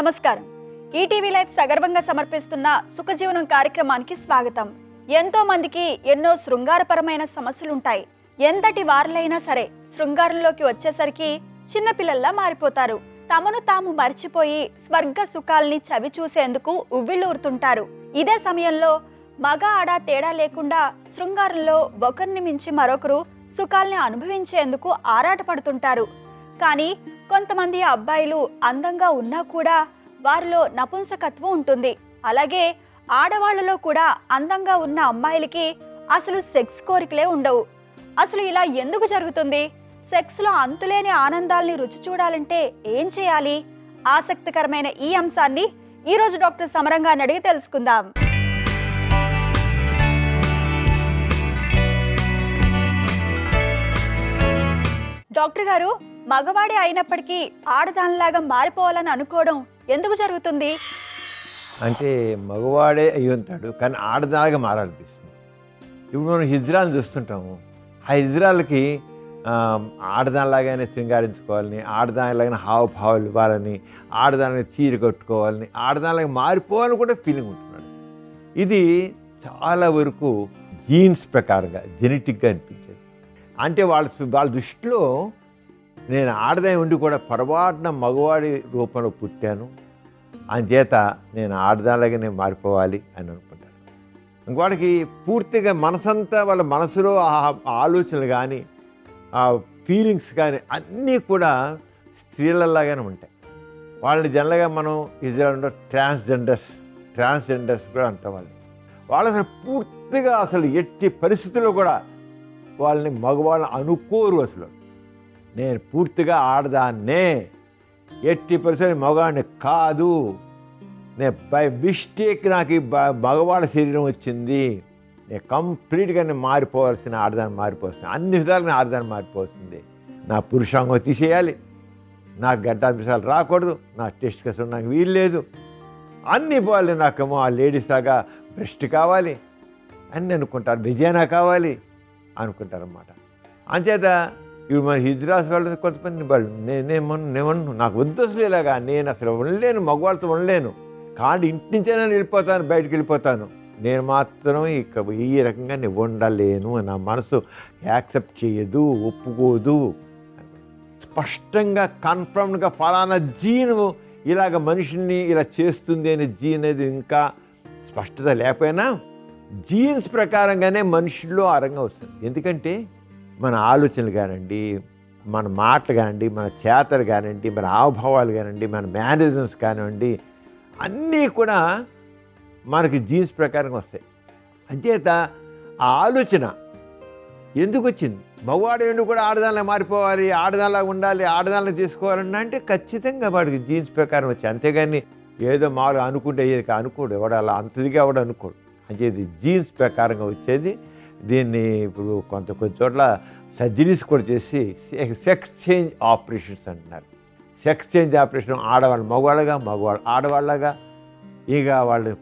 నమస్కారం. ETV live సగర్వంగా సమర్పిస్తున్న సుఖజీవనం కార్యక్రమానికి స్వాగతం. ఎంతో మందికి ఎన్నో శృంగారపరమైన సమస్యలుంటాయి. ఎంతటి వారులైనా సరే శృంగారంలోకి వచ్చేసరికి చిన్నపిల్లల్లా మారిపోతారు. తమను తాము మర్చిపోయి స్వర్గ సుఖాల్ని చవి చూసేందుకు ఉవ్విళ్ళూరుతుంటారు. ఇదే సమయంలో మగ ఆడ తేడా లేకుండా శృంగారంలో ఒకరిని మించి మరొకరు సుఖాల్ని అనుభవించేందుకు ఆరాటపడుతుంటారు. కానీ కొంతమంది అబ్బాయిలు అందంగా ఉన్నా కూడా వారిలో నపుంసకత్వం ఉంటుంది. అలాగే ఆడవాళ్లలో కూడా అందంగా ఉన్న అమ్మాయిలకి అసలు సెక్స్ కోరికలే ఉండవు. అసలు ఇలా ఎందుకు జరుగుతుంది? సెక్స్లో అంతులేని ఆనందాల్ని రుచి చూడాలంటే ఏం చేయాలి? ఆసక్తికరమైన ఈ అంశాన్ని ఈరోజు డాక్టర్ సమరం గారిని అడిగి తెలుసుకుందాం. డాక్టర్ గారు, మగవాడే అయినప్పటికీ ఆడదానిలాగా మారిపోవాలని అనుకోవడం ఎందుకు జరుగుతుంది? అంటే మగవాడే అయి ఉంటాడు కానీ ఆడదానిగా మారాలనిపిస్తుంది. ఇప్పుడు మనం హిజ్రాలను చూస్తుంటాము. ఆ హిజ్రాలకి ఆడదానిలాగానే శృంగారించుకోవాలని, ఆడదానిలాగానే హావభావాలు ఇవ్వాలని, ఆడదానిగా చీర కట్టుకోవాలని, ఆడదానిలాగా మారిపోవాలని కూడా ఫీలింగ్ ఉంటున్నాడు. ఇది చాలా వరకు జీన్స్ ప్రకారంగా జెనెటిక్గా అనిపించేది. అంటే వాళ్ళ దృష్టిలో నేను ఆడదాయి ఉండి కూడా పొరపాటున మగవాడి రూపంలో పుట్టాను, అందుచేత నేను ఆడదానిలాగానే మారిపోవాలి అని అనుకుంటాను. ఇంకోటికి పూర్తిగా మనసంతా వాళ్ళ మనసులో ఆలోచనలు కానీ ఆ ఫీలింగ్స్ కానీ అన్నీ కూడా స్త్రీలలాగానే ఉంటాయి. వాళ్ళని జనరల్గా మనం ఇజ్రాయల్లో ట్రాన్స్జెండర్స్ కూడా అంటాం. వాళ్ళు అసలు పూర్తిగా అసలు ఎట్టి పరిస్థితుల్లో కూడా వాళ్ళని మగవాళ్ళని అనుకోరు. అసలు నేను పూర్తిగా ఆడదాన్నే, ఎట్టి పరిస్థితులు మగవాడిని కాదు, నేను బై మిస్టేక్ నాకు ఈ మగవాళ్ళ శరీరం వచ్చింది, నేను కంప్లీట్గా నేను మారిపోవాల్సిన ఆడదాన్ని మారిపోతుంది, అన్ని విధాలుగా నేను ఆడదాన్ని మారిపోతుంది, నా పురుషాంగం తీసేయాలి, నాకు గడ్డాభిషాలు రాకూడదు, నా టెస్ట్ కేసు నాకు వీలు లేదు, అన్నీ పోవాలి, నాకేమో ఆ లేడీస్ లాగా బ్రెస్ట్ కావాలి అన్నీ అనుకుంటారు, విజయనా కావాలి అనుకుంటారన్నమాట. అంచేత ఇప్పుడు మన హిజ్రాస్ వాళ్ళు కొంతమంది వాళ్ళు నేనేమన్నా నాకు వద్దు అసలు ఇలాగా, నేను అసలు ఉండలేను, మగవాళ్ళతో ఉండలేను, కానీ ఇంటి నుంచైనా వెళ్ళిపోతాను, బయటకు వెళ్ళిపోతాను, నేను మాత్రం ఇక ఈ రకంగా నేను ఉండలేను, నా మనసు యాక్సెప్ట్ చేయదు, ఒప్పుకోదు. స్పష్టంగా కన్ఫర్మ్గా ఫలానా జీను ఇలాగ మనిషిని ఇలా చేస్తుంది అనే జీన్ అనేది ఇంకా స్పష్టత లేకపోయినా జీన్స్ ప్రకారంగానే మనుషుల్లో ఆ రంగం వస్తుంది. ఎందుకంటే మన ఆలోచనలు కానివ్వండి, మన మాటలు కానివ్వండి, మన చేతలు కానివ్వండి, మన హావభావాలు కానివ్వండి, మన మేనరిజమ్స్ కానివ్వండి, అన్నీ కూడా మనకి జీన్స్ ప్రకారంగా వస్తాయి. అంచేత ఆ ఆలోచన ఎందుకు వచ్చింది? మగవాడు కూడా ఆడదానిలా మారిపోవాలి, ఆడదానిలాగా ఉండాలి, ఆడదానిలా చేసుకోవాలన్నా అంటే ఖచ్చితంగా వాడికి జీన్స్ ప్రకారం వచ్చాయి. అంతేగాని ఏదో మారు అనుకుంటే ఏది అనుకోడు, ఎవడు అలా అంతదిగా ఎవడు అనుకోడు. అంచేది జీన్స్ ప్రకారంగా వచ్చేది. దీన్ని ఇప్పుడు కొన్ని చోట్ల సర్జరీస్ కూడా చేసి సెక్స్ చేంజ్ ఆపరేషన్స్ అంటున్నారు. సెక్స్ చేంజ్ ఆపరేషన్ ఆడవాళ్ళు మగవాళ్ళగా, మగవాళ్ళు ఆడవాళ్ళగా, ఇక వాళ్ళని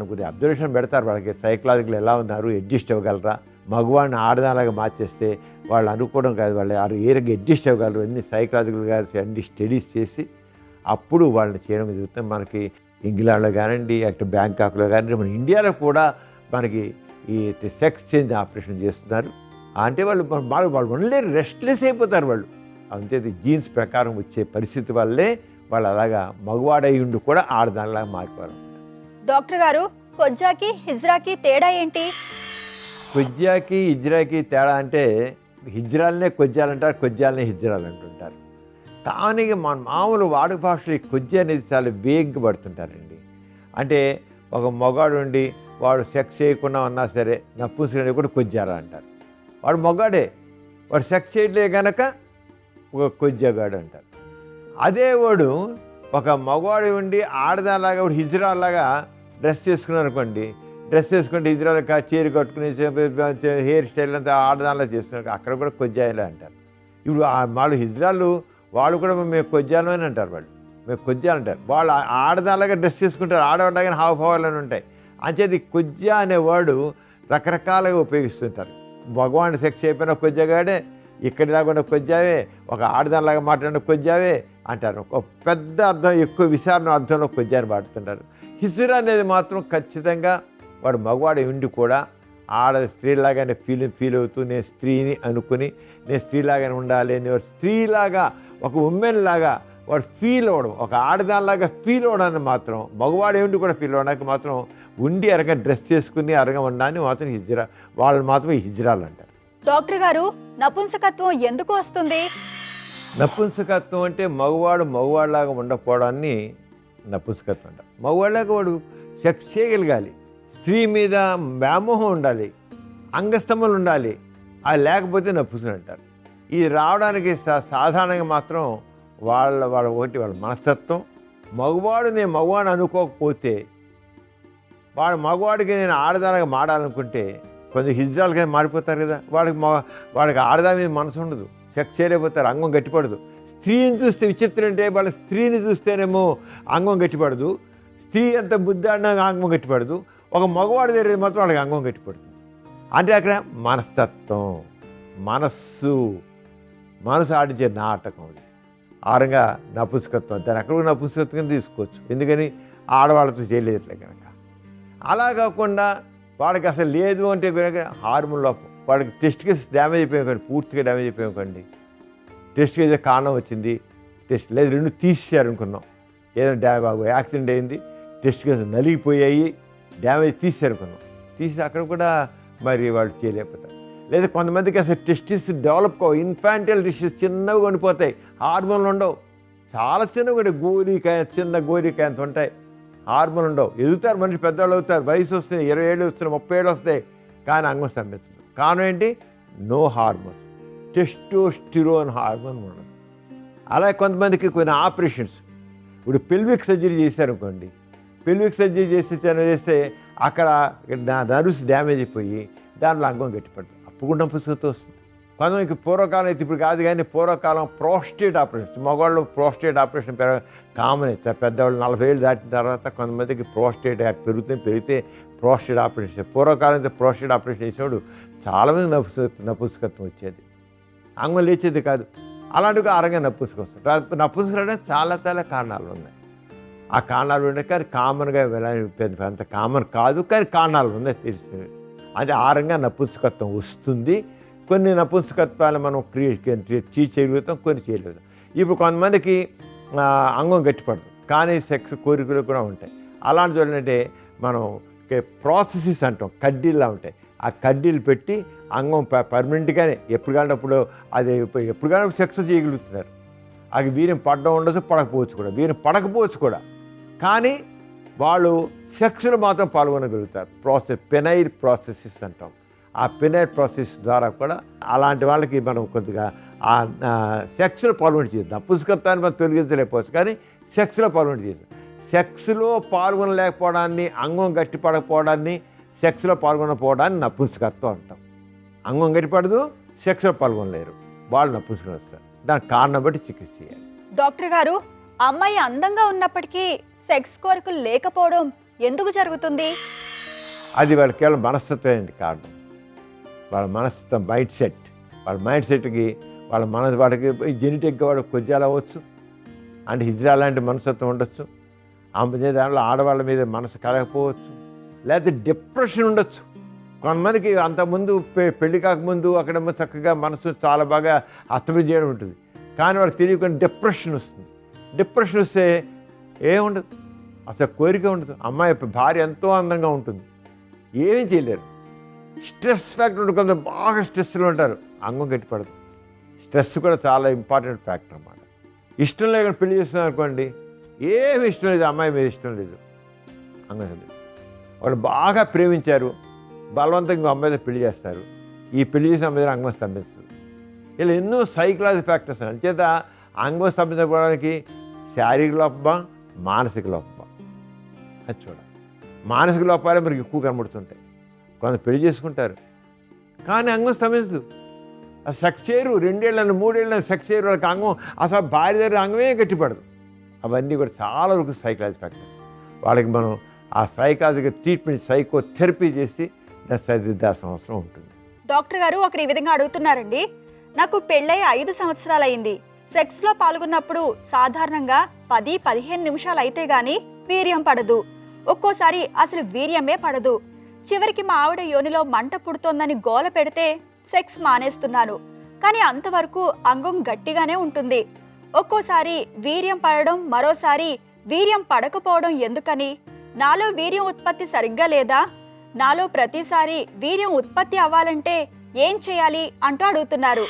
కొద్దిగా అబ్జర్వేషన్ పెడతారు. వాళ్ళకి సైకలాజికల్ ఎలా ఉన్నారు, అడ్జస్ట్ అవ్వగలరా, మగవాడిని ఆడదానిలాగా మార్చేస్తే వాళ్ళు అనుకోవడం కాదు, వాళ్ళు ఏ రకంగా అడ్జస్ట్ అవ్వగలరు, అన్ని సైకలాజికల్గా అన్ని స్టడీస్ చేసి అప్పుడు వాళ్ళని చేయడం జరుగుతుంది. మనకి ఇంగ్లాండ్లో కానివ్వండి, అక్కడ బ్యాంకాక్లో కానివ్వండి, మన ఇండియాలో కూడా మనకి ఈ సెక్స్ చేంజ్ ఆపరేషన్ చేస్తున్నారు. అంటే వాళ్ళు ఉండలేరు, రెస్ట్లెస్ అయిపోతారు వాళ్ళు. అంతే జీన్స్ ప్రకారం వచ్చే పరిస్థితి వల్లే వాళ్ళు అలాగా మగవాడై ఉండి కూడా ఆడదానిలాగా మారిపోవాలి. డాక్టర్ గారు, కొజ్జాకి హిజ్రాకి తేడా ఏంటి? కొజ్జాకి హిజ్రాకి తేడా అంటే హిజ్రాలనే కొజ్జాలంటారు, కొజ్జాలనే హిజ్రాలు అంటుంటారు. కానీ మన మామూలు వాడుక భాషలో ఈ కొజ్జా అనేది చాలా వేగంగా పడుతుంటారండి. అంటే ఒక మగాడు ఉండి వాడు సెక్స్ చేయకుండా ఉన్నా సరే నపుంసకుడు కూడా కొజ్జారా అంటారు. వాడు మగాడే, వాడు సెక్స్ చేయట్లే కనుక ఒక కొజ్జాగాడు అంటారు. అదే వాడు ఒక మగవాడు ఉండి ఆడదాలాగా హిజ్రాలాగా డ్రెస్ చేసుకున్నారు అనుకోండి, డ్రెస్ చేసుకుంటే హిజ్రాలుగా చీర కట్టుకుని హెయిర్ స్టైల్ అంతా ఆడదానిలా చేసుకున్నారు, అక్కడ కూడా కొజ్జాయిలే అంటారు. ఇప్పుడు వాళ్ళు హిజ్రాలు వాళ్ళు కూడా మేము కొజ్జాలు అని అంటారు. మేము కొజ్జాలు అంటారు. వాళ్ళు ఆడదానిలాగా డ్రెస్ చేసుకుంటారు, ఆడవాళ్ళగా హావభావాలు ఉంటాయి. అంచేది కొజ్జా అనే వర్డ్ రకరకాలుగా ఉపయోగిస్తుంటారు. భగవాన్ సెక్స్ అయిపోయిన కొజ్జగాడే, ఇక్కడిలాగా ఉన్న కొజ్జావే, ఒక ఆడదానిలాగా మాట్లాడిన కొజ్జావే, అంటారు. ఒక పెద్ద అర్థం, ఎక్కువ విచారణ అర్థంలో కొద్దిగా వాడుతుంటారు. హిజ్రా అనేది మాత్రం ఖచ్చితంగా వాడు మగవాడు ఉండి కూడా స్త్రీలాగానే ఫీల్ అవుతూ నేను స్త్రీని అనుకుని నేను స్త్రీలాగానే ఉండాలి అని స్త్రీలాగా ఒక ఉమెన్ లాగా వాడు ఫీల్ అవ్వడం, ఒక ఆడదానిలాగా ఫీల్ అవ్వడానికి మాత్రం మగవాడు ఏమిటి కూడా ఫీల్ అవ్వడానికి మాత్రం ఉండి అరగ డ్రెస్ చేసుకుని అరగ ఉండడానికి మాత్రం హిజ్రా, వాళ్ళని మాత్రం హిజ్రాలు అంటారు. డాక్టర్ గారు, నపుంసకత్వం ఎందుకు వస్తుంది? నపుంసకత్వం అంటే మగవాళ్ళలాగా ఉండకపోవడాన్ని నపుంసకత్వం అంటారు. మగవాళ్ళలాగా వాడు సెక్స్ చేయగలగాలి, స్త్రీ మీద వ్యామోహం ఉండాలి, అంగస్తంభలు ఉండాలి, అది లేకపోతే నపుంసకం అంటారు. ఇది రావడానికి సాధారణంగా మాత్రం వాళ్ళ మనస్తత్వం. మగవాడు నేను మగవాడిని అనుకోకపోతే వాడు మగవాడికి నేను ఆడదానిగా మాడాలనుకుంటే కొంచెం హిజ్రాలుగా మారిపోతారు కదా. వాడికి ఆడదాని మీద మనసు ఉండదు, సెక్స్ చేయలేకపోతారు, అంగం గట్టిపడదు. స్త్రీని చూస్తే విచిత్రం అంటే వాళ్ళ స్త్రీని చూస్తేనేమో అంగం గట్టిపడదు, స్త్రీ అంత బుద్ధాడిన అంగం గట్టిపడదు. ఒక మగవాడి దగ్గర మాత్రం వాళ్ళకి అంగం గట్టిపడుతుంది. అంటే అక్కడ మనస్తత్వం, మనసు ఆడించే నాటకం అది. ఆరంగా నపుంసకత్వం, దాన్ని అక్కడ కూడా నపుంసకత్వం తీసుకోవచ్చు. ఎందుకని ఆడవాళ్ళతో చేయలేదులే కనుక. అలా కాకుండా వాడికి అసలు లేదు అంటే కనుక హార్మోన్ లోపం, వాడికి టెస్ట్ కేసు డ్యామేజ్ అయిపోయాం, పూర్తిగా డ్యామేజ్ అయిపోయాకండి. టెస్ట్ కేసు కారణం వచ్చింది, టెస్ట్ లేదు, 2 తీసేశారు అనుకున్నాం, ఏదైనా యాక్సిడెంట్ అయింది, టెస్ట్ కేసు నలిగిపోయాయి, డ్యామేజ్ తీసేరుకున్నాం, తీసి అక్కడ కూడా మరి వాళ్ళు చేయలేకపోతారు. లేదా కొంతమందికి అసలు టెస్టిస్ డెవలప్ కావు, ఇన్ఫాంటైల్ టిష్యూస్ చిన్నగా ఉండిపోతాయి, హార్మోన్లు ఉండవు, చాలా చిన్నగా గోరికాయ, చిన్న గోరికాయ అంత ఉంటాయి, హార్మోన్లు ఉండవు. ఎదుగుతారు, మనిషి పెద్దవాళ్ళు అవుతారు, వయసు వస్తుంది, 20 ఏళ్ళు వస్తున్నాయి, 30 ఏళ్ళు వస్తాయి, కానీ అంగం స్తంభిస్తుంది. కారణం ఏంటి? నో హార్మోన్స్, టెస్టోస్టిరోన్ హార్మోన్ ఉండదు. అలాగే కొంతమందికి కొన్ని ఆపరేషన్స్, ఇప్పుడు పెల్విక్ సర్జరీ చేశారనుకోండి, పెల్విక్ సర్జరీ చేస్తే అక్కడ నర్వ్స్ డ్యామేజ్ అయిపోయి దాంట్లో అంగం గట్టిపడుతుంది, అప్పుడు కూడా నపుంసకత్వం వస్తుంది. కొంతమందికి పూర్వకాలం అయితే ఇప్పుడు కాదు కానీ పూర్వకాలం ప్రోస్టేట్ ఆపరేషన్, మగవాళ్ళు ప్రోస్టేట్ ఆపరేషన్ కామన్ అయితే పెద్దవాళ్ళు 40 ఏళ్ళు దాటిన తర్వాత కొంతమందికి ప్రోస్టేట్ పెరిగితే ప్రోస్టేట్ ఆపరేషన్. పూర్వకాలం అయితే ప్రోస్టేట్ ఆపరేషన్ చేసేవాడు చాలామంది నపుంసకత్వం వచ్చేది, అంగం లేచేది కాదు. అలాంటివి ఆరంగా నపుంసకం వస్తుంది. నపుంసకం అంటే చాలా కారణాలు ఉన్నాయి. ఆ కారణాలు ఉన్నాయి కానీ కామన్గా అంత కామన్ కాదు, కానీ కారణాలు ఉన్నాయి తెలిసినవి. అది ఆరంగా నపుంసకత్వం వస్తుంది. కొన్ని నపుంసకత్వాలు మనం చేయగలుగుతాం, కొన్ని చేయగలుగుతాం. ఇప్పుడు కొంతమందికి అంగం గట్టిపడదు కానీ సెక్స్ కోరికలు కూడా ఉంటాయి. అలాంటి చూడంటే మనం ప్రాసెసెస్ అంటాం, కడ్డీల్లా ఉంటాయి, ఆ కడ్డీలు పెట్టి అంగం పర్మనెంట్గానే ఎప్పుడు కానప్పుడు అది ఎప్పుడు కానీ సెక్స్ చేయగలుగుతున్నారు. అది వీరిని పడడం ఉండొచ్చు, పడకపోవచ్చు కూడా, కానీ వాళ్ళు సెక్స్లో మాత్రం పాల్గొనగలుగుతారు. పెనైల్ ప్రాసెసెస్ అంటాం. ఆ పెనైల్ ప్రాసెస్ ద్వారా కూడా అలాంటి వాళ్ళకి మనం కొద్దిగా ఆ సెక్స్లో పాల్గొని చేద్దాం. నపుంసకత్వాన్ని మనం తొలగించలేకపోవచ్చు కానీ సెక్స్లో పాల్గొని చేద్దాం. సెక్స్లో పాల్గొనలేకపోవడాన్ని, అంగం గట్టిపడకపోవడాన్ని, సెక్స్లో పాల్గొనకపోవడాన్ని నపుంసకత్వం అంటాం. అంగం గట్టిపడదు, సెక్స్లో పాల్గొనలేరు, వాళ్ళు నపుంసకం వస్తారు. దానికి కారణం బట్టి చికిత్స చేయాలి. డాక్టర్ గారు, అమ్మాయి అందంగా ఉన్నప్పటికీ సెక్స్ కోరికలు లేకపోవడం ఎందుకు జరుగుతుంది? అది వాళ్ళ కేవలం మనస్తత్వం కారణం. వాళ్ళ మనస్తత్వం, మైండ్ సెట్కి వాడికి జెనెటిక్గా వాడు కొద్దిగా అవ్వచ్చు, అంటే హిజ్రా లాంటి మనస్తత్వం ఉండొచ్చు. దాంట్లో ఆడవాళ్ళ మీద మనసు కలగకపోవచ్చు, లేకపోతే డిప్రెషన్ ఉండొచ్చు. కొంతమందికి అంతకుముందు పెళ్లి కాకముందు అక్కడేమో చక్కగా మనసు చాలా బాగా అస్తమయం చేయడం ఉంటుంది, కానీ వాడికి తెలియకుండా డిప్రెషన్ వస్తుంది. డిప్రెషన్ వస్తే ఏముండదు, అసలు కోరిక ఉండదు. అమ్మాయి భార్య ఎంతో అందంగా ఉంటుంది, ఏమీ చేయలేరు. స్ట్రెస్ ఫ్యాక్టర్ ఉంటుంది, కొంచెం బాగా స్ట్రెస్లో ఉంటారు, అంగం గట్టిపడదు. స్ట్రెస్ కూడా చాలా ఇంపార్టెంట్ ఫ్యాక్టర్ అన్నమాట. ఇష్టం లేకుండా పెళ్లి చేస్తున్నారు అనుకోండి, ఏమి ఇష్టం లేదు, అమ్మాయి మీద ఇష్టం లేదు, అంగం లేదు. వాళ్ళు బాగా ప్రేమించారు, బలవంతంగా అమ్మాయితో పెళ్లి చేస్తారు, ఈ పెళ్లి చేసిన అమ్మాయి అంగం స్తంభిస్తుంది. ఇలా ఎన్నో సైకలాజికల్ ఫ్యాక్టర్స్. అంచేత అంగం స్తంభించడానికి శారీరక లోపమా, మానసిక లోపమా అది చూడాలి. మానసిక లోపాలే మనకి ఎక్కువ కనబడుతుంటాయి. కొంత పెళ్లి చేసుకుంటారు కానీ అంగం స్తంభించదు, ఆ సెక్స్ చేయరు, 2 ఏళ్ళని 3 ఏళ్ళని సెక్స్ చేయరు, వాళ్ళకి అంగం అసలు భార్య దగ్గర అంగమే గట్టిపడదు. అవన్నీ కూడా చాలా వరకు సైకలాజికల్ ఫ్యాక్టర్స్. వాళ్ళకి మనం ఆ సైకలాజికల్ ట్రీట్మెంట్, సైకోథెరపీ చేసి దాన్ని సరిదిద్దాల్సిన అవసరం ఉంటుంది. డాక్టర్ గారు, ఒకరు ఈ విధంగా అడుగుతున్నారండి, నాకు పెళ్ళై 5 సంవత్సరాలు అయింది, సెక్స్లో పాల్గొన్నప్పుడు సాధారణంగా 10-15 నిమిషాలు అయితే గాని వీర్యం పడదు. ఒక్కోసారి అసలు వీర్యమే పడదు. చివరికి మా ఆవిడ యోనిలో మంట పుడుతోందని గోల పెడితే సెక్స్ మానేస్తున్నాను. కానీ అంతవరకు అంగం గట్టిగానే ఉంటుంది. ఒక్కోసారి వీర్యం పడడం, మరోసారి వీర్యం పడకపోవడం ఎందుకని? నాలో వీర్యం ఉత్పత్తి సరిగ్గా లేదా? నాలో ప్రతిసారి వీర్యం ఉత్పత్తి అవ్వాలంటే ఏం చేయాలి అంటూ అడుగుతున్నారు.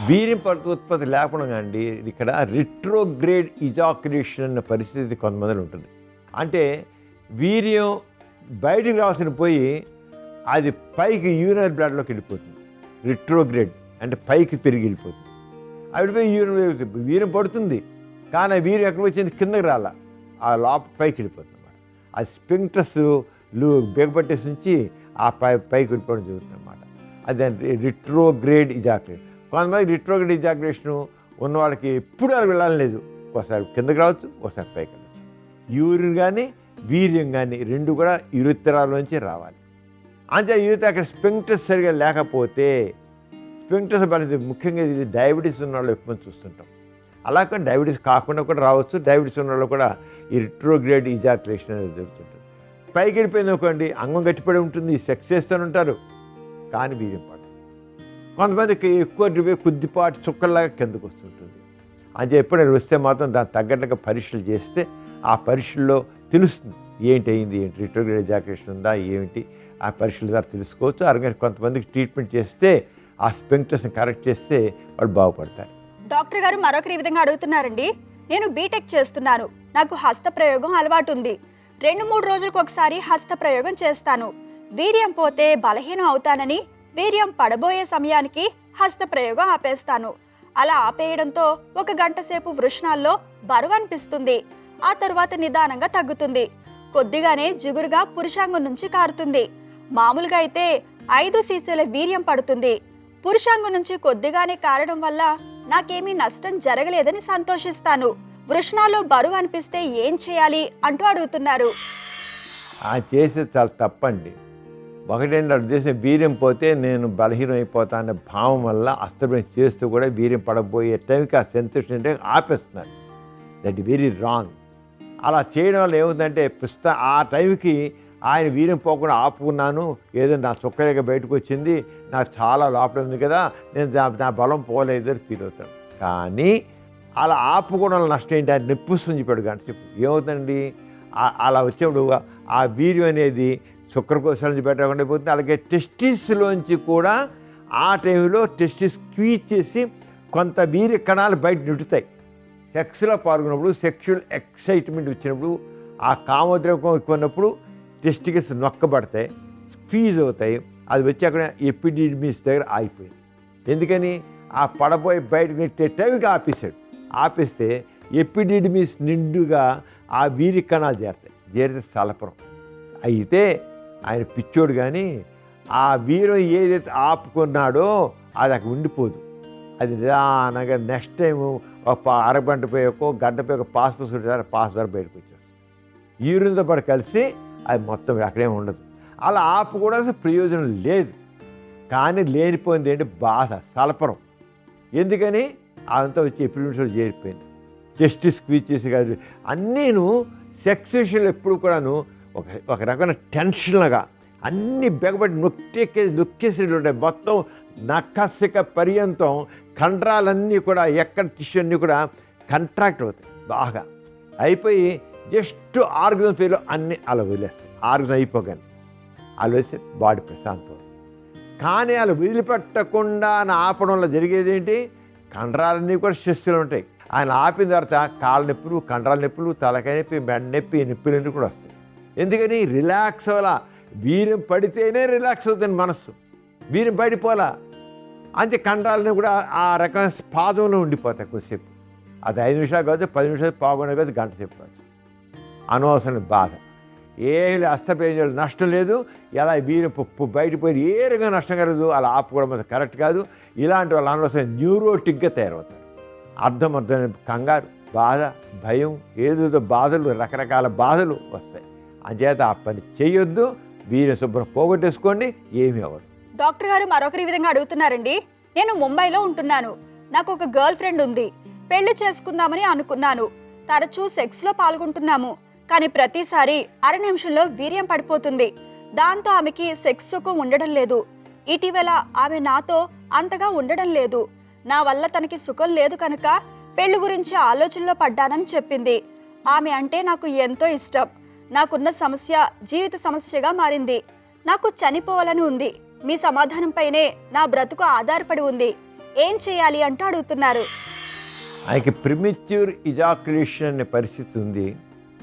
వీర్యం ఉత్పత్తి లేకుండా అండి ఇక్కడ రిట్రోగ్రేడ్ ఇజాక్యులేషన్ అన్న పరిస్థితి కొంతమందిలో ఉంటుంది. అంటే వీర్యం బయటికి రావాల్సిన పోయి అది పైకి యూరినరీ బ్లడ్లోకి వెళ్ళిపోతుంది. రిట్రోగ్రేడ్ అంటే పైకి పెరిగి వెళ్ళిపోతుంది. అవి పోయి వీర్యం పడుతుంది, కానీ ఆ వీర్యం ఎక్కడికి వచ్చింది కిందకి రాల, ఆ పైకి వెళ్ళిపోతుంది అన్నమాట. ఆ స్పింక్టర్స్ బిగపట్టేసి నుంచి ఆ పైకి వెళ్ళిపోవడం జరుగుతుంది అన్నమాట. అది రిట్రోగ్రేడ్ ఇజాక్యులేషన్. కొంతమంది రిట్రోగ్రేడ్ ఇజాక్యులేషన్ ఉన్న వాళ్ళకి ఎప్పుడు అలా వెళ్ళాలని లేదు. ఒకసారి కిందకి రావచ్చు, ఒకసారి పైకి వెళ్ళచ్చు. యూరిన్ కానీ వీర్యం కానీ రెండు కూడా యూరిత్రాల్లోంచి రావాలి. అంటే యూరిత్ర అక్కడ స్పింక్టర్స్ సరిగా లేకపోతే స్పింక్టర్స్ పరిస్థితి ముఖ్యంగా ఇది డయాబెటీస్ ఉన్న వాళ్ళు ఎక్కువ చూస్తుంటాం. అలా కానీ డయాబెటీస్ కాకుండా కూడా రావచ్చు. డయాబెటీస్ ఉన్న వాళ్ళు కూడా ఈ రిట్రోగ్రేడ్ ఇజాక్యులేషన్ అనేది జరుగుతుంటుంది. పైకి వెళ్ళిపోయింది అనుకోండి, అంగం గట్టిపడి ఉంటుంది, సెక్స్ చేస్తూనే ఉంటారు, కానీ వీర్యం పడదు. కొంతమందికి ఎక్కువ కొద్దిపాటి చుక్కల్లాగా కిందకు వస్తుంటుంది. అంటే ఎప్పుడైనా వస్తే మాత్రం దానికి తగ్గట్టుగా పరీక్షలు చేస్తే ఆ పరీక్షల్లో తెలుస్తుంది ఏంటి అయింది, ఏంటి రిట్రోగ్రేడ్ ఎజాక్యులేషన్ ఉందా ఏమిటి, ఆ పరీక్షల ద్వారా తెలుసుకోవచ్చు. అలాగే కొంతమందికి ట్రీట్మెంట్ చేస్తే ఆ స్పింక్టర్స్ని కరెక్ట్ చేస్తే వాళ్ళు బాగుపడతారు. డాక్టర్ గారు మరొకరి విధంగా అడుగుతున్నారండి. నేను బీటెక్ చేస్తున్నాను. నాకు హస్తప్రయోగం అలవాటు ఉంది. 2-3 రోజులకు ఒకసారి హస్తప్రయోగం చేస్తాను. వీర్యం పోతే బలహీనం అవుతానని వీర్యం పడబోయే సమయానికి హస్తప్రయోగం ఆపేస్తాను. అలా ఆపేయడంతో 1 గంట సేపు వృషణాల్లో బరువు అనిపిస్తుంది. ఆ తరువాత నిదానంగా తగ్గుతుంది. కొద్దిగానే జిగురుగా పురుషాంగం నుంచి కారుతుంది. మామూలుగా అయితే 5 సీసీల వీర్యం పడుతుంది. పురుషాంగం నుంచి కొద్దిగానే కారడం వల్ల నాకేమీ నష్టం జరగలేదని సంతోషిస్తాను. వృషణాల్లో బరువు అనిపిస్తే ఏం చేయాలి అంటూ అడుగుతున్నారు. చేసేది చాలా తప్పండి. ఒకటేంటి అటు చేసిన వీర్యం పోతే నేను బలహీనం అయిపోతా అనే భావం వల్ల అస్తమయం చేస్తూ కూడా వీర్యం పడబోయే టైంకి ఆ సెన్సేషన్ అంటే ఆపేస్తున్నారు. That very wrong. అలా చేయడం వల్ల ఏముందంటే ఆ టైంకి ఆయన వీర్యం పోకుండా ఆపుకున్నాను, ఏదో నా చుక్కలేక బయటకు వచ్చింది, నాకు చాలా లోపల ఉంది కదా, నేను నా బలం పోలేదు అని ఫీల్ అవుతాను. కానీ అలా ఆపుకోవడం నష్టం ఏంటి? ఆయన నొప్పిస్తుంది చెప్పాడు గంట చెప్పు. ఏమవుతుందండి, అలా వచ్చేప్పుడు ఆ వీర్యం అనేది శుక్రకోశాల నుంచి బయటకుండా పోతుంది. అలాగే టెస్టిస్లోంచి కూడా ఆ టైంలో టెస్టిస్ స్క్వీజ్ చేసి కొంత వీర్య కణాలు బయట నిండుతాయి. సెక్స్లో పాల్గొన్నప్పుడు, సెక్షువల్ ఎక్సైట్మెంట్ వచ్చినప్పుడు, ఆ కామోద్రేకం ఎక్కువ ఉన్నప్పుడు టెస్టికల్స్ నొక్కబడతాయి, స్క్వీజ్ అవుతాయి. అది వచ్చి అక్కడ ఎపిడిడిమిస్ దగ్గర ఆగిపోయింది. ఎందుకని? ఆ పడబోయి బయటకు నెట్టే టైంకి ఆపేస్తే ఎపిడిడిమిస్ నిండుగా ఆ వీరి కణాలు చేరితే సలపరం. అయితే ఆయన పిచ్చోడు, కానీ ఆ వీరం ఏదైతే ఆపుకున్నాడో అది అక్కడ ఉండిపోదు. అది నిదానంగా నెక్స్ట్ టైం ఒక అరగంట పోయాకో గంట పోయాక పాస్ ద్వారా బయటకు వచ్చేస్తుంది. యూరిన్తో పాటు కలిసి అది మొత్తం అక్కడేం ఉండదు. అలా ఆపు కూడా ప్రయోజనం లేదు. కానీ లేనిపోయింది ఏంటి? బాధ, సలపరం. ఎందుకని? అదంతా వచ్చి ఎపిడిమిస్లో చేరిపోయింది. టెస్టిస్ స్క్వీజ్ చేసి కాదు, అన్నీను సెక్స్ విషయంలో ఎప్పుడు కూడాను ఒక రకమైన టెన్షన్లుగా అన్నీ బెగబట్టి నొక్కేసేట్లు ఉంటాయి. మొత్తం నక్కసిక పర్యంతం కండరాలన్నీ కూడా ఎక్కడ టిష్యూ అన్నీ కూడా కంట్రాక్ట్ అవుతాయి. బాగా అయిపోయి జస్ట్ ఆర్గన్ ఫెయిల్ అన్నీ అలా వదిలేస్తాయి. ఆర్గన్ అయిపోగానే అలా వేస్తే బాడీ ప్రశాంతం. కానీ అలా వదిలిపెట్టకుండా ఆపడం వల్ల జరిగేది ఏంటి? కండరాలన్నీ కూడా స్ట్రెస్లో ఉంటాయి. ఆయన ఆపిన తర్వాత కాళ్ళ నొప్పులు, కండరాల నొప్పులు, తలకాయ నొప్పి, మెడ నొప్పి, నొప్పులన్నీ కూడా వస్తాయి. ఎందుకని? రిలాక్స్ అవ్వాలా. వీర్యం పడితేనే రిలాక్స్ అవుతుంది మనస్సు. వీర్యం పడిపోలా అంతే కండరాలని కూడా ఆ రకమైన పాదంలో ఉండిపోతాయి కొద్దిసేపు. అది 5 నిమిషాలు కాదు, 10 నిమిషాలు, పావుగంట కాదు, గంట సేపు కాదు. అనవసరం బాధ. ఏమి అస్తప్రయోజనాలు నష్టం లేదు. ఎలా వీర్యం బయటపోయి ఏ రకంగా నష్టం కలదు. అలా ఆపుకోవడం అది కరెక్ట్ కాదు. ఇలాంటి వాళ్ళు అనవసరం న్యూరోటిక్గా తయారవుతారు. అర్థమైన కంగారు, బాధ, భయం, ఏదో బాధలు, రకరకాల బాధలు వస్తాయి. అంచేత ఆ పని చేయొద్దు. వీర్యం శుభ్రం పోగొట్టేసుకోండి, ఏమీ అవ్వదు. డాక్టర్ గారు మరొకరి విధంగా అడుగుతున్నారండి. నేను ముంబైలో ఉంటున్నాను. నాకు ఒక గర్ల్ ఫ్రెండ్ ఉంది. పెళ్లి చేసుకుందామని అనుకున్నాను. తరచూ సెక్స్లో పాల్గొంటున్నాము. కానీ ప్రతిసారి అర నిమిషంలో వీర్యం పడిపోతుంది. దాంతో ఆమెకి సెక్స్ సుఖం ఉండడం లేదు. ఇటీవల ఆమె నాతో అంతగా ఉండడం లేదు. నా వల్ల తనకి సుఖం లేదు కనుక పెళ్లి గురించి ఆలోచనలో పడ్డానని చెప్పింది. ఆమె అంటే నాకు ఎంతో ఇష్టం. నాకున్న సమస్య జీవిత సమస్యగా మారింది. నాకు చనిపోవాలని ఉంది. మీ సమాధానంపైనే నా బ్రతుకు ఆధారపడి ఉంది. ఏం చేయాలి అంటూ అడుగుతున్నారు. ఆయనకి ప్రిమిచ్యూర్ ఇజాక్యులేషన్ అనే పరిస్థితి ఉంది.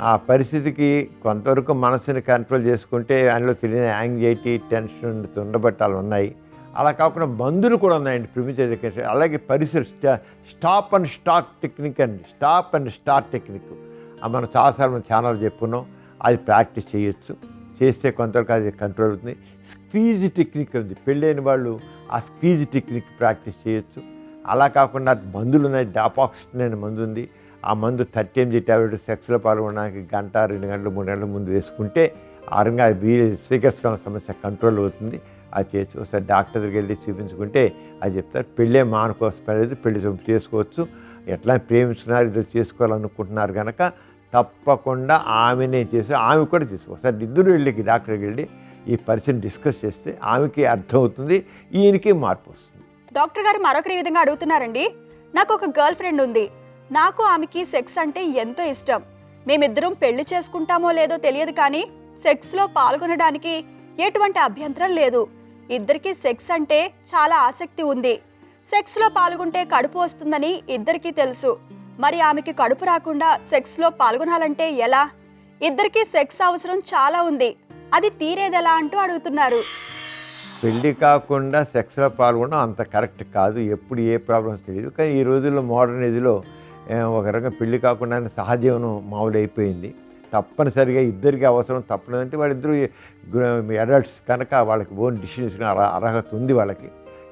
ఆ పరిస్థితికి కొంతవరకు మనసుని కంట్రోల్ చేసుకుంటే అందులో తెలియని యాంగ్జైటీ, టెన్షన్, తుండబట్టాలు ఉన్నాయి. అలా కాకుండా మందులు కూడా ఉన్నాయండి ప్రిమిచ్యూర్ ఇజాక్యులేషన్. అలాగే పరిస్థితి స్టాప్ అండ్ స్టార్ట్ టెక్నిక్ అండి. స్టాప్ అండ్ స్టార్ట్ టెక్నిక్ మనం చాలాసార్లు మన ఛానల్ చెప్పుకున్నాం. అది ప్రాక్టీస్ చేయొచ్చు. చేస్తే కొంతవరకు అది కంట్రోల్ అవుతుంది. స్క్వీజ్ టెక్నిక్ ఉంది. పెళ్ళైన వాళ్ళు ఆ స్క్వీజ్ టెక్నిక్ ప్రాక్టీస్ చేయొచ్చు. అలా కాకుండా మందులు ఉన్నాయి. డాపాక్సిన్ అనే మందు ఉంది. ఆ మందు 30 mg టాబ్లెట్ సెక్స్లో పాల్గొనడానికి 1 గంట 2 గంటలు 3 గంటల ముందు వేసుకుంటే ఆరంగా స్వీకరిస్తున్న సమస్య కంట్రోల్ అవుతుంది. అది చేసి ఒకసారి డాక్టర్ దగ్గరికి వెళ్ళి చూపించుకుంటే అది చెప్తారు. పెళ్ళే మానుకోసలేదు, పెళ్లి చేసుకోవచ్చు. ఎట్లా ప్రేమిస్తున్నారు, ఇది చేసుకోవాలనుకుంటున్నారు కనుక తప్పకుండా ఆమెనే చేసి ఆమె కూడా ఒకసారి ఇద్దరు వెళ్ళి డాక్టర్కి వెళ్ళి ఈ పరిస్థితిని డిస్కస్ చేస్తే ఆమెకి అర్థమవుతుంది, ఈయనకి మార్పు వస్తుంది. డాక్టర్ గారు మరొకరి విధంగా అడుగుతున్నారండి. నాకు ఒక గర్ల్ ఫ్రెండ్ ఉంది. నాకు ఆమెకి సెక్స్ అంటే ఎంతో ఇష్టం. మేమిద్దరం పెళ్లి చేసుకుంటామో లేదో తెలియదు, కానీ సెక్స్లో పాల్గొనడానికి ఎటువంటి అభ్యంతరం లేదు. ఇద్దరికి సెక్స్ అంటే చాలా ఆసక్తి ఉంది. సెక్స్లో పాల్గొంటే కడుపు వస్తుందని ఇద్దరికీ తెలుసు. మరి ఆమెకి కడుపు రాకుండా సెక్స్లో పాల్గొనాలంటే ఎలా? ఇద్దరికి సెక్స్ అవసరం చాలా ఉంది. అది తీరేదెలా అంటూ అడుగుతున్నారు. పెళ్ళి కాకుండా సెక్స్లో పాల్గొనడం అంత కరెక్ట్ కాదు. ఎప్పుడు ఏ ప్రాబ్లమ్స్ తెలియదు. కానీ ఈ రోజుల్లో మోడర్న్ ఏజ్లో ఒక రకంగా పెళ్ళి కాకుండా సహజీవనం మామూలు అయిపోయింది. తప్పనిసరిగా ఇద్దరికి అవసరం తప్పలేదంటే వాళ్ళిద్దరూ అడల్ట్స్ కనుక వాళ్ళకి ఓన్ డిసిషన్స్ అర్హత ఉంది వాళ్ళకి.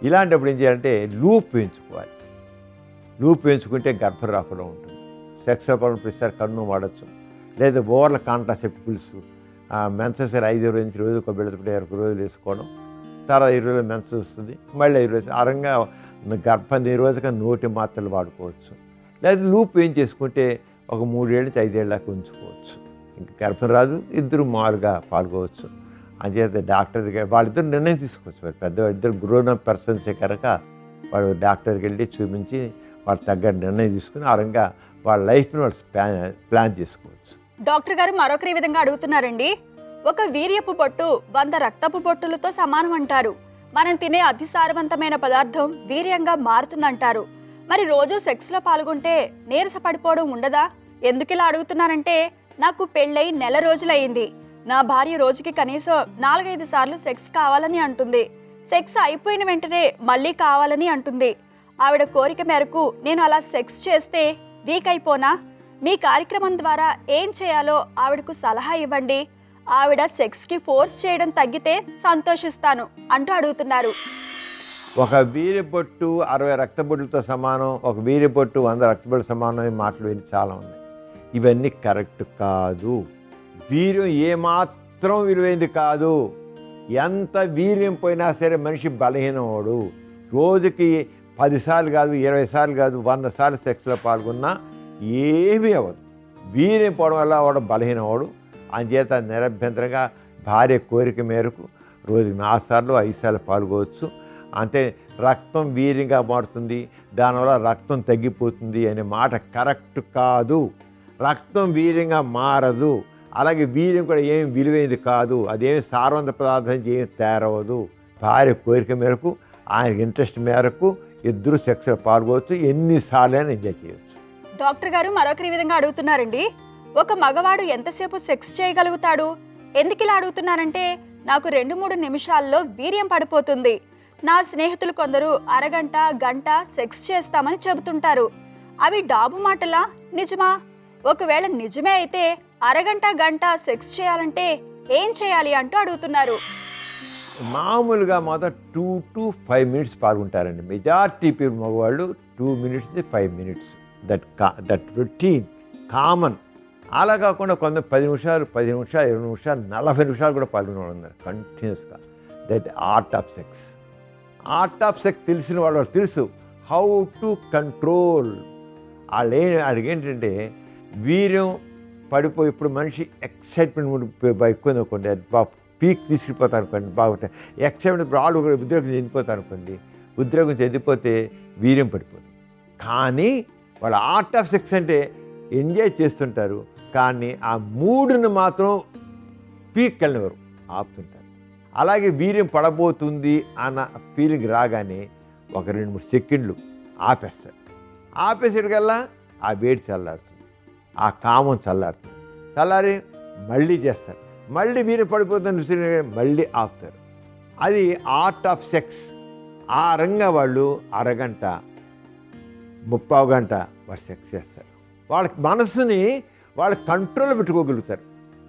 ఇలాంటప్పుడు ఏం చేయాలంటే లూప్ వేయించుకోవాలి. లూప్ వేయించుకుంటే గర్భం రాకుండా ఉంటుంది. సెక్స్లో పాల్గొన ప్రతిసారి కన్ను వాడచ్చు. లేదా ఓవర్ల కాంట్రాసెప్టివ్స్ మెన్సెస్ 5 రోజుల నుంచి రోజు ఒక బిడ్డ 20 రోజులు వేసుకోవడం. తర్వాత 20 రోజులు మెన్సెస్ వస్తుంది, మళ్ళీ 20 రోజులు ఆరంగా గర్భం నిరోధక నోటి మాత్రలు వాడుకోవచ్చు. లేదా లూప్ ఏం చేసుకుంటే ఒక 3 ఏళ్ళ నుంచి 5 ఏళ్ళ దాకా ఉంచుకోవచ్చు. ఇంకా గర్భం రాదు, ఇద్దరు మారుగా పాల్గొవచ్చు. అంచేత డాక్టర్ దగ్గర వాళ్ళిద్దరు నిర్ణయం తీసుకోవచ్చు. ఇద్దరు గ్రోన్ పర్సన్సే కనుక వాళ్ళు డాక్టర్కి వెళ్ళి చూపించి వాళ్ళ తగ్గ నిర్ణయం తీసుకుని ఆరంగా వాళ్ళ లైఫ్ని వాళ్ళు ప్లాన్ చేసుకోవచ్చు. డాక్టర్ గారు మరొకరి విధంగా అడుగుతున్నారండి. ఒక వీర్యపు పొట్టు 100 రక్తపు పొట్టులతో సమానం అంటారు. మనం తినే అతి సారవంతమైన పదార్థం వీర్యంగా మారుతుందంటారు. మరి రోజు సెక్స్లో పాల్గొంటే నీరస పడిపోవడం ఉండదా? ఎందుకు ఇలా అడుగుతున్నానంటే, నాకు పెళ్ళై నెల రోజులయ్యింది. నా భార్య రోజుకి కనీసం 4-5 సార్లు సెక్స్ కావాలని అంటుంది. సెక్స్ అయిపోయిన వెంటనే మళ్ళీ కావాలని అంటుంది. ఆవిడ కోరిక మేరకు నేను అలా సెక్స్ చేస్తే వీక్ అయిపోనా? మీ కార్యక్రమం ద్వారా ఏం చేయాలో ఆవిడకు సలహా ఇవ్వండి. ఆవిడ సెక్స్కి ఫోర్స్ చేయడం తగ్గితే సంతోషిస్తాను అంటూ అడుగుతున్నారు. ఒక వీర్యపొట్టు 60 రక్తబొట్టులతో సమానం, ఒక వీర్యపొట్టు 100 రక్తబొట్టు సమానం అనే మాటలు విని చాలా ఉన్నాయి. ఇవన్నీ కరెక్ట్ కాదు. వీర్యం ఏమాత్రం విలువైంది కాదు. ఎంత వీర్యం పోయినా సరే మనిషి బలహీనవాడు. రోజుకి 10 సార్లు కాదు, 20 సార్లు కాదు, 100 సార్లు సెక్స్లో పాల్గొన్నా ఏమీ అవ్వదు. వీర్యం పోవడం వల్ల వాడు బలహీనవాడు. అంచేత నిరభ్యంతరంగా భార్య కోరిక మేరకు రోజుకి 4 సార్లు 5 సార్లు పాల్గొవచ్చు. అంటే రక్తం వీర్యంగా మారుతుంది, దానివల్ల రక్తం తగ్గిపోతుంది అనే మాట కరెక్ట్ కాదు. రక్తం వీర్యంగా మారదు. అలాగే వీర్యం కూడా ఏమి విలువైంది కాదు. అదేమి సారవంత పదార్థం ఏమి తయారవదు. భార్య కోరిక మేరకు, ఆయన ఇంట్రెస్ట్ మేరకు ఇద్దరు సెక్స్లో పాల్గొవచ్చు. ఎన్నిసార్లు అయినా ఎంజాయ్ చేయవచ్చు. డాక్టర్ గారు మరొకరి విధంగా అడుగుతున్నారండి. ఒక మగవాడు ఎంతసేపు సెక్స్ చేయగలుగుతాడు? ఎందుకు ఇలా అడుగుతున్నారంటే, నాకు 2-3 నిమిషాల్లో వీర్యం పడిపోతుంది. నా స్నేహితులు కొందరు అరగంట, గంట సెక్స్ చేస్తామని చెబుతుంటారు. అవి డాబు మాటలా, నిజమా? ఒకవేళ నిజమే అయితే అరగంట, గంట సెక్స్ చేయాలంటే ఏం చేయాలి అంటూ అడుగుతున్నారు. మామూలుగా మాత్రం 2 to 5 minutes పాల్గొంటారండి. మెజారిటీ పీపుల్ మగవాళ్ళు 2 minutes to 5 minutes. That routine common. అలా కాకుండా కొంత 10 నిమిషాలు, 15 నిమిషాలు, 20 నిమిషాలు, 40 నిమిషాలు కూడా పాల్గొనేవాళ్ళు ఉన్నారు కంటిన్యూస్గా. That art of sex. Art of sex తెలిసిన వాళ్ళు తెలుసు. How to control. వాళ్ళకి ఏంటంటే వీర్యం పడిపోయి ఇప్పుడు మనిషి ఎక్సైట్మెంట్ ఎక్కువ అనుకోండి, పీక్ తీసుకుపోతారు అనుకోండి, బాగుంటాయి. ఎక్సైట్మెంట్ ఇప్పుడు వాళ్ళు ఉద్యోగం చెందిపోతారు అనుకోండి, ఉద్యోగం చెందిపోతే వీర్యం పడిపోతుంది. కానీ వాళ్ళ ఆర్ట్ ఆఫ్ సెక్స్ అంటే ఎంజాయ్ చేస్తుంటారు, కానీ ఆ మూడుని మాత్రం పీక్ వెళ్ళినవారు ఆపుతుంటారు. అలాగే వీర్యం పడబోతుంది అన్న ఫీలింగ్ రాగానే ఒక 2-3 సెకండ్లు ఆపేస్తారు. ఆపేసేటికల్లా ఆ వేడి చల్లారుతుంది, ఆ కామం చల్లారుతుంది. చల్లారి మళ్ళీ చేస్తారు, మళ్ళీ వీర్యం పడిపోతుంది, మళ్ళీ ఆపుతారు. అది ఆర్ట్ ఆఫ్ సెక్స్. ఆ రంగా వాళ్ళు అరగంట 30 గంట వాళ్ళు సెక్స్ చేస్తారు. వాళ్ళ మనసుని వాళ్ళ కంట్రోల్లో పెట్టుకోగలుగుతారు.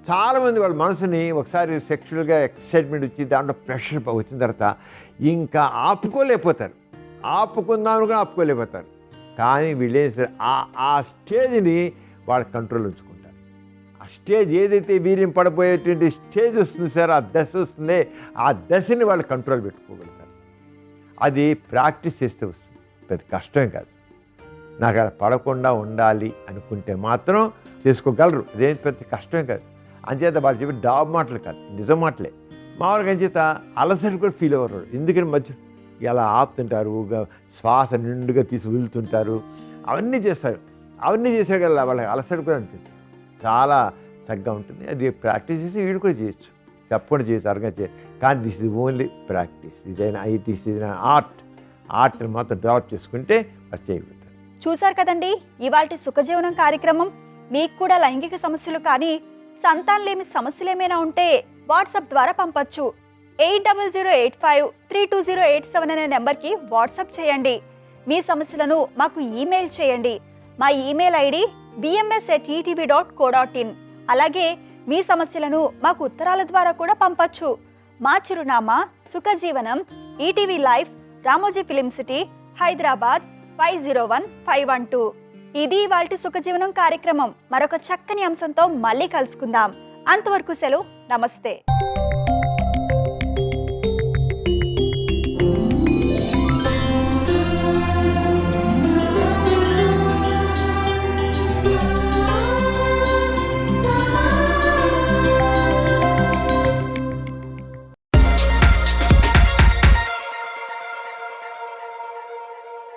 చాలామంది వాళ్ళ మనసుని ఒకసారి సెక్షువల్గా ఎక్సైట్మెంట్ వచ్చి దాంట్లో ప్రెషర్ వచ్చిన తర్వాత ఇంకా ఆపుకోలేకపోతారు, ఆపుకుందామని ఆపుకోలేకపోతారు. కానీ వీళ్ళేం సరే ఆ స్టేజ్ని వాళ్ళ కంట్రోల్ ఉంచుకుంటారు. ఆ స్టేజ్ ఏదైతే వీర్యం పడిపోయేటువంటి స్టేజ్ వస్తుంది సార్, ఆ దశ వస్తుందే, ఆ దశని వాళ్ళు కంట్రోల్ పెట్టుకోగలుగుతారు. అది ప్రాక్టీస్ చేస్తే వస్తుంది, పెద్ద కష్టం కాదు. నాకు అలా పడకుండా ఉండాలి అనుకుంటే మాత్రం చేసుకోగలరు, అదేం పెద్ద కష్టం కాదు. అంచేత వాళ్ళు చెప్పి డాబ్ మాటలు కాదు, నిజం మాటలే. మామూలుగా అంచేత అలసట కూడా ఫీల్ అవ్వరు. ఎందుకని మధ్య ఎలా ఆపుతుంటారు, శ్వాస నిండుగా తీసి వదులుతుంటారు, అవన్నీ చేస్తారు. అవన్నీ చేసే కదా వాళ్ళకి అలసట కూడా అనిపిస్తుంది, చాలా చక్కగా ఉంటుంది. అది ప్రాక్టీస్ చేసి వీడు కూడా చేయొచ్చు, చెప్పకుండా చేయొచ్చు, అర్థంగా చేయొచ్చు. కానీ దిస్ ఇస్ ఓన్లీ ప్రాక్టీస్. ఇదైనా ఇదైనా ఆర్ట్ని మాత్రం డెవలప్ చేసుకుంటే అది చేయగలుగుతారు. చూశారు కదండి ఇవాల్టి సుఖజీవనం కార్యక్రమం. మీకు కూడా లైంగిక సమస్యలు కానీ సంతానలేమి సమస్యలు ఏమైనా ఉంటే వాట్సాప్ ద్వారా పంపొచ్చు. 8008532087 అనే నెంబర్కి వాట్సాప్ చేయండి. మీ సమస్యలను మాకు ఈమెయిల్ చేయండి. మా ఈమెయిల్ ఐడి bms@etv.co.in. అలాగే మీ సమస్యలను మాకు ఉత్తరాల ద్వారా కూడా పంపొచ్చు. మా చిరునామా సుఖజీవనం, ETV life, Ramoji film city, Hyderabad 501512. ఇది ఇవాల్టి సుఖజీవనం కార్యక్రమం. మరొక చక్కని అంశంతో మళ్ళీ కలుసుకుందాం. అంతవరకు సెలవు, నమస్తే.